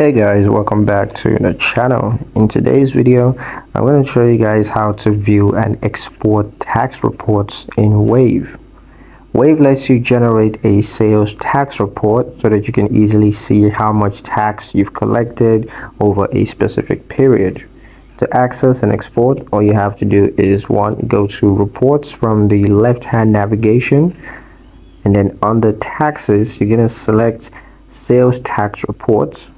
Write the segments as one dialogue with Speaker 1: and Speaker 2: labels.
Speaker 1: Hey guys, welcome back to the channel. In today's video, I'm going to show you guys how to view and export tax reports in Wave. Wave lets you generate a sales tax report so that you can easily see how much tax you've collected over a specific period. To access and export, all you have to do is go to reports from the left-hand navigation, and then under taxes, you're going to select sales tax reports.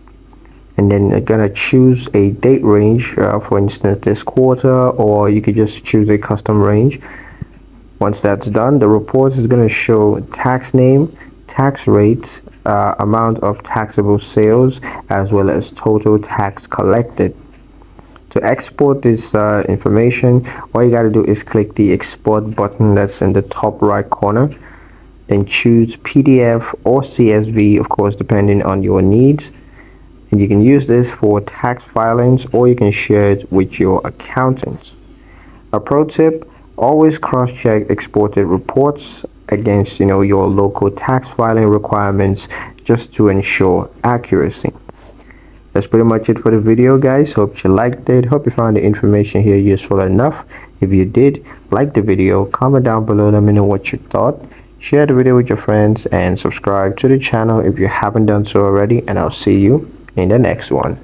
Speaker 1: And then you're gonna choose a date range, for instance this quarter, or you could just choose a custom range. Once that's done, the report is going to show tax name, tax rates, amount of taxable sales, as well as total tax collected. To export this information, all you got to do is click the export button that's in the top right corner, then choose PDF or CSV, of course depending on your needs. And you can use this for tax filings, or you can share it with your accountant. A pro tip: always cross-check exported reports against your local tax filing requirements, just to ensure accuracy. That's pretty much it for the video, guys. Hope you liked it. Hope you found the information here useful enough. If you did, like the video, comment down below, let me know what you thought. Share the video with your friends and subscribe to the channel if you haven't done so already, and I'll see you in the next one.